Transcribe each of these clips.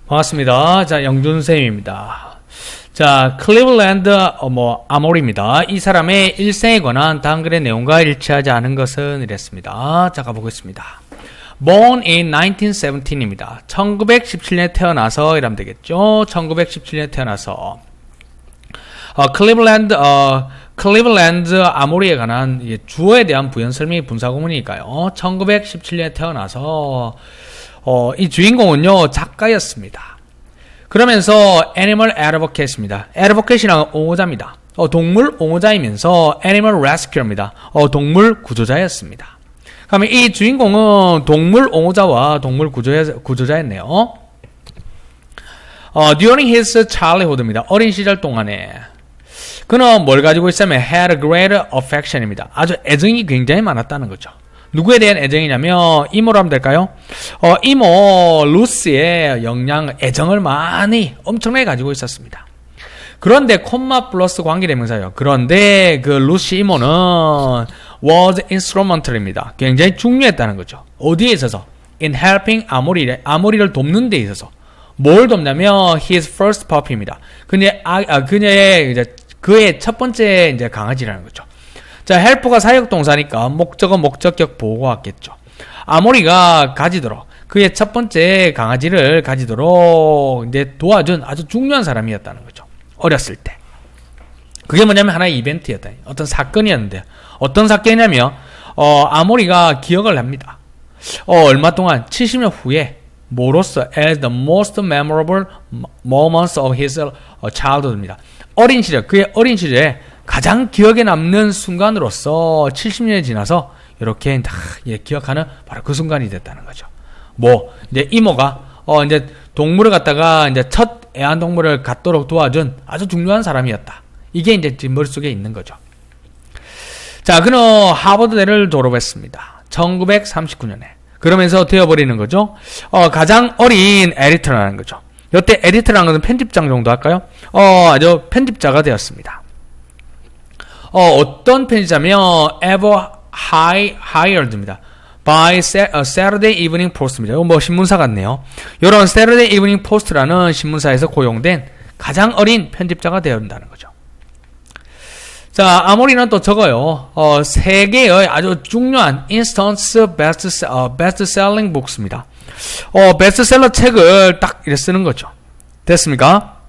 반갑습니다. 자, 영준쌤입니다. 자, 클리블랜드 아모리입니다. 이 사람의 일생에 관한 단글의 내용과 일치하지 않은 것은 이랬습니다. 자, 가보겠습니다. Born in 1917입니다. 1917년에 태어나서 이라면 되겠죠. 1917년에 태어나서 클리블랜드 아모리에 관한 주어에 대한 부연 설명이 분사구문이니까요. 1917년에 태어나서 이 주인공은요 작가였습니다. 그러면서 애니멀 애드보케이트입니다. 애드보케이트는 옹호자입니다. 동물 옹호자이면서 애니멀 레스큐어입니다. 동물 구조자였습니다. 그러면 이 주인공은 동물 옹호자와 동물 구조자였네요. During his childhood입니다. 어린 시절 동안에 그는 뭘 가지고 있으면 had a great affection입니다. 아주 애정이 굉장히 많았다는 거죠. 누구에 대한 애정이냐면 이모로 하면 될까요? 이모 루시의 애정을 엄청나게 가지고 있었습니다. 그런데 콤마 플러스 관계대명사예요. 그런데 그 루시 이모는 was instrumental입니다. 굉장히 중요했다는 거죠. 어디에 있어서? In helping 아모리를 돕는 데 있어서. 뭘 돕냐면 his first puppy입니다. 그의 첫 번째 강아지라는 거죠. 자, help가 사역동사니까 목적은 목적격 보호가 왔겠죠. 아모리가 그의 첫 번째 강아지를 가지도록 도와준 아주 중요한 사람이었다는 거죠. 어렸을 때. 그게 뭐냐면 하나의 이벤트였다. 어떤 사건이었는데, 어떤 사건이냐면, 아모리가 기억을 합니다. 얼마 동안, 70년 후에, 뭐로써, as the most memorable moments of his childhood입니다. 그의 어린 시절에 가장 기억에 남는 순간으로서 70년이 지나서 이렇게 기억하는 바로 그 순간이 됐다는 거죠. 이모가 동물을 갖다가 첫 애완동물을 갖도록 도와준 아주 중요한 사람이었다. 이게 지금 머릿속에 있는 거죠. 자, 그는 하버드대를 졸업했습니다. 1939년에. 그러면서 되어버리는 거죠. 가장 어린 에디터라는 거죠. 이때 에디터라는 것은 편집장 정도 할까요? 아주 편집자가 되었습니다. 어떤 편집자면 ever hired입니다. by Saturday Evening Post입니다. 이거 신문사 같네요. 이런 Saturday Evening Post라는 신문사에서 고용된 가장 어린 편집자가 되어야 한다는 거죠. 자, 아모리는 또 적어요. 세계의 아주 중요한 instance best-selling books입니다. 베스트셀러 책을 딱 이렇게 쓰는 거죠. 됐습니까?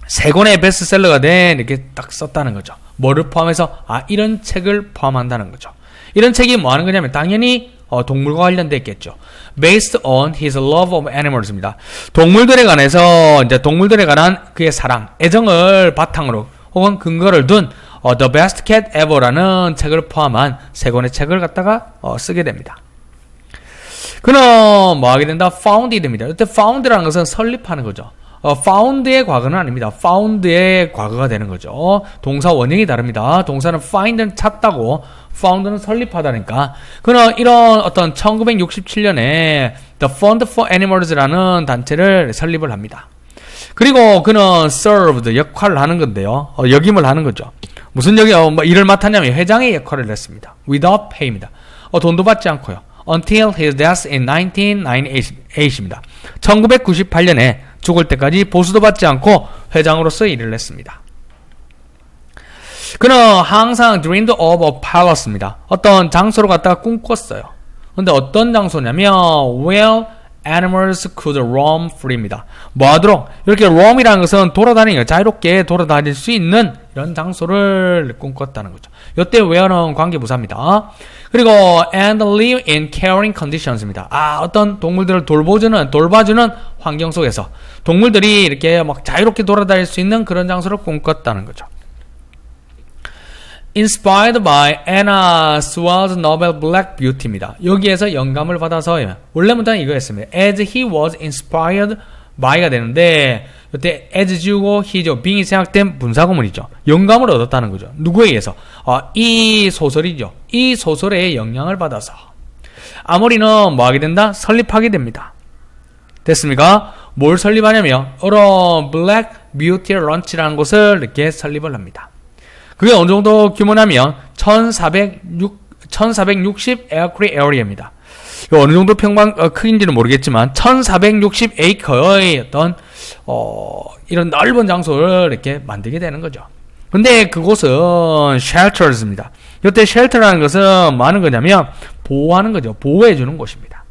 세 권의 베스트셀러가 이렇게 딱 썼다는 거죠. 뭐를 포함해서? 이런 책을 포함한다는 거죠. 이런 책이 뭐 하는 거냐면 당연히 동물과 관련돼 있겠죠. Based on his love of animals입니다. 동물들에 관한 그의 사랑, 애정을 바탕으로 혹은 근거를 둔 The Best Cat Ever라는 책을 포함한 세 권의 책을 갖다가 쓰게 됩니다. 그는 뭐 하게 된다? found이 됩니다. 이때 found라는 것은 설립하는 거죠. found의 과거는 아닙니다. found의 과거가 되는 거죠. 동사 원형이 다릅니다. 동사는 find는 찾다고, found는 설립하다니까. 그는 이런 1967년에 The Fund for Animals라는 단체를 설립을 합니다. 그리고 그는 served, 역할을 하는 건데요. 역임을 하는 거죠. 무슨 일을 맡았냐면 회장의 역할을 했습니다. Without pay입니다. 돈도 받지 않고요. Until his death in 1998입니다. 1998년에 죽을 때까지 보수도 받지 않고 회장으로서 일을 했습니다. 그는 항상 dreamed of a palace입니다. 어떤 장소를 갖다가 꿈꿨어요. 근데 어떤 장소냐면 where animals could roam free입니다. 뭐하도록? 이렇게 roam이라는 것은 자유롭게 돌아다닐 수 있는 이런 장소를 꿈꿨다는 거죠. 이때 where는 관계부사입니다. 그리고 and live in caring conditions입니다. 어떤 동물들을 돌봐주는 환경 속에서 동물들이 이렇게 자유롭게 돌아다닐 수 있는 그런 장소를 꿈꿨다는 거죠. Inspired by Anna Sewell's novel Black Beauty입니다. 여기에서 영감을 받아서 원래 문장은 이거였습니다. As he was inspired by가 되는데 이때 as 지우고 he죠. being이 생략된 분사구문이죠. 영감을 얻었다는 거죠. 누구에 의해서? 이 소설이죠. 이 소설에 영향을 받아서 아모리는 뭐 하게 된다? 설립하게 됩니다. 됐습니까? 뭘 설립하냐면 Black Beauty Lunch라는 곳을 이렇게 설립을 합니다. 그게 어느 정도 규모냐면 1460 에어크리 에어리아입니다. 어느 정도 평방 크기인지는 모르겠지만 1460에이커의 어떤 이런 넓은 장소를 이렇게 만들게 되는 거죠. 근데 그곳은 shelters입니다. 이때 shelter라는 것은 뭐 하는 거냐면 보호하는 거죠. 보호해 주는 곳입니다.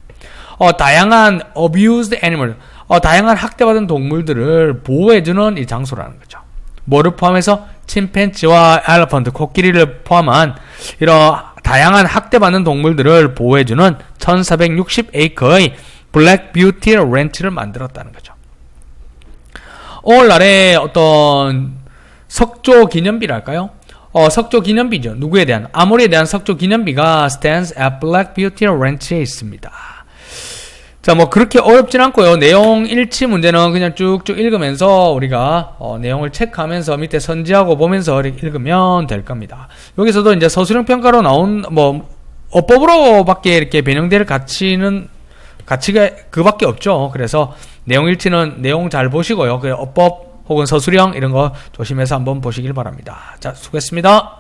다양한 abused animal, 다양한 학대받은 동물들을 보호해 주는 이 장소라는 거죠. 뭐를 포함해서 침팬지와 엘리펀트, 코끼리를 포함한 이런 다양한 학대받는 동물들을 보호해 주는 1460에이커의 블랙 뷰티 렌치를 만들었다는 거죠. 오늘날의 어떤 석조 기념비랄까요? 석조 기념비죠. 누구에 대한? 아모리에 대한 석조 기념비가 stands at Black Beauty Ranch에 있습니다. 자, 뭐 그렇게 어렵진 않고요. 내용 일치 문제는 그냥 쭉쭉 읽으면서 우리가 내용을 체크하면서 밑에 선지하고 보면서 읽으면 될 겁니다. 여기서도 이제 서술형 평가로 나온 뭐 어법으로밖에 이렇게 변형될 가치가 그밖에 없죠. 그래서 내용 일치는 내용 잘 보시고요. 그 어법 혹은 서술형 이런 거 조심해서 한번 보시길 바랍니다. 자, 수고했습니다.